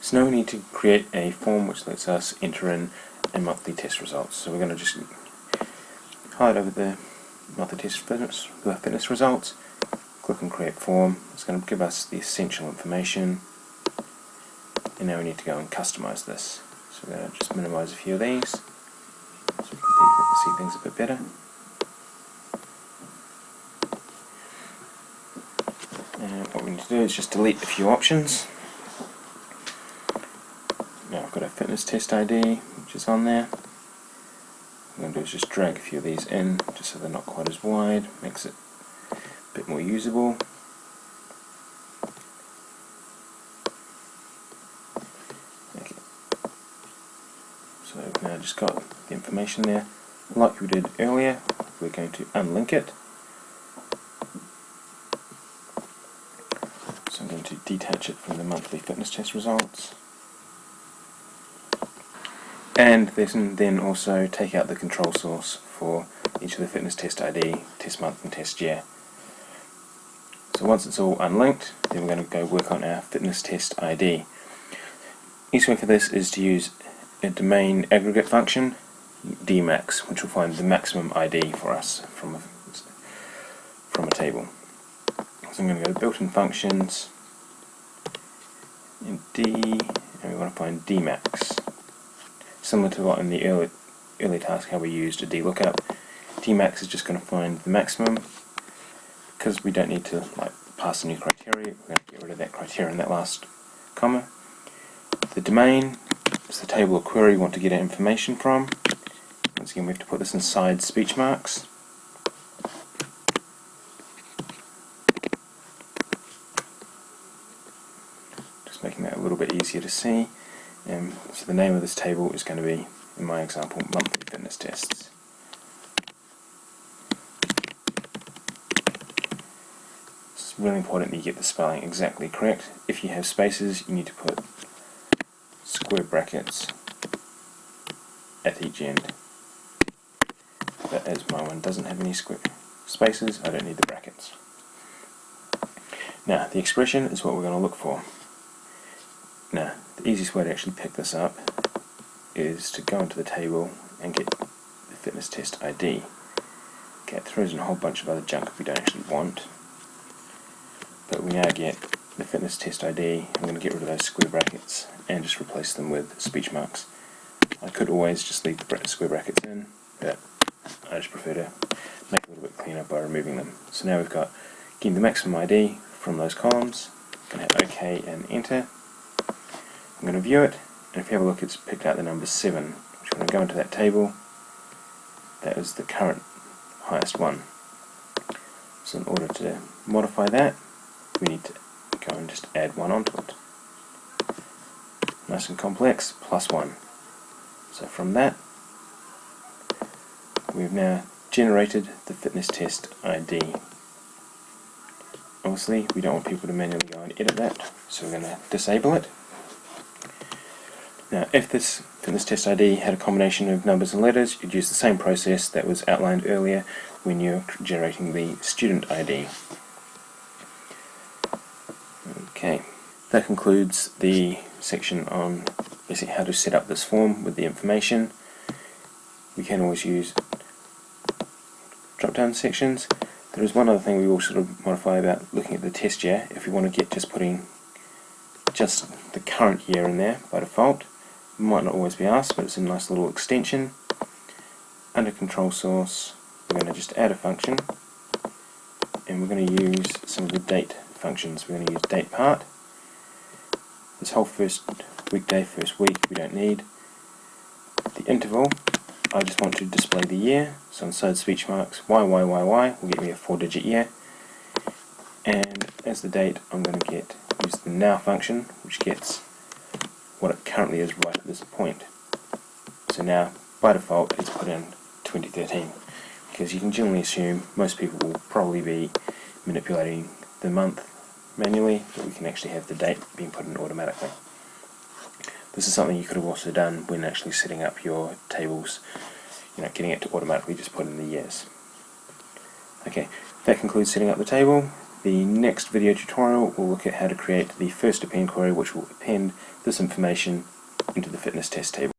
So now we need to create a form which lets us enter in a monthly test results. So we're going to just hide over the monthly test fitness results, click on create form. It's going to give us the essential information, and now we need to go and customize this. So we're going to just minimize a few of these so we can see things a bit better. And what we need to do is just delete a few options. Now I've got a fitness test ID which is on there. What I'm going to do is just drag a few of these in just so they're not quite as wide, makes it a bit more usable. Okay. So we've now just got the information there. Like we did earlier, we're going to unlink it. So I'm going to detach it from the monthly fitness test results. And then also take out the control source for each of the fitness test ID, test month and test year. So once it's all unlinked, then we're going to go work on our fitness test ID. Each way for this is to use a domain aggregate function, dmax, which will find the maximum ID for us from a table. So I'm going to go to built-in functions, in D, and we want to find dmax. Similar to what in the early task how we used a dlookup, dmax is just going to find the maximum. Because we don't need to pass a new criteria, we're going to get rid of that criteria in that last comma. The domain is the table or query we want to get our information from. Once again we have to put this inside speech marks. Just making that a little bit easier to see. So the name of this table is going to be, in my example, monthly fitness tests. It's really important that you get the spelling exactly correct. If you have spaces, you need to put square brackets at each end. But as my one doesn't have any square spaces, I don't need the brackets. Now, the expression is what we're going to look for. Now, the easiest way to actually pick this up is to go into the table and get the fitness test ID. Okay, it throws in a whole bunch of other junk we don't actually want. But we now get the fitness test ID. I'm going to get rid of those square brackets and just replace them with speech marks. I could always just leave the square brackets in, but I just prefer to make it a little bit cleaner by removing them. So now we've got getting the maximum ID from those columns. I'm going to hit OK and enter. I'm going to view it, and if you have a look, it's picked out the number 7, which when I go into that table, that is the current highest one. So in order to modify that, we need to go and just add 1 onto it. Nice and complex, +1. So from that, we've now generated the fitness test ID. Obviously, we don't want people to manually go and edit that, so we're going to disable it. Now, if this fitness test ID had a combination of numbers and letters, you'd use the same process that was outlined earlier when you're generating the student ID. Okay, that concludes the section on basically how to set up this form with the information. We can always use drop-down sections. There is one other thing we will sort of modify about looking at the test year. If we want to get putting just the current year in there by default, might not always be asked, but it's a nice little extension. Under control source, we're going to just add a function, and we're going to use some of the date functions. We're going to use date part. This whole first weekday, first week, we don't need. The interval, I just want to display the year, so inside speech marks, Y will get me a 4-digit year. And as the date, I'm going to use the now function, which gets what it currently is right at this point. So now, by default, it's put in 2013, because you can generally assume most people will probably be manipulating the month manually, but we can actually have the date being put in automatically. This is something you could have also done when actually setting up your tables, getting it to automatically just put in the years. Okay, that concludes setting up the table. The next video tutorial will look at how to create the first append query, which will append this information into the fitness test table.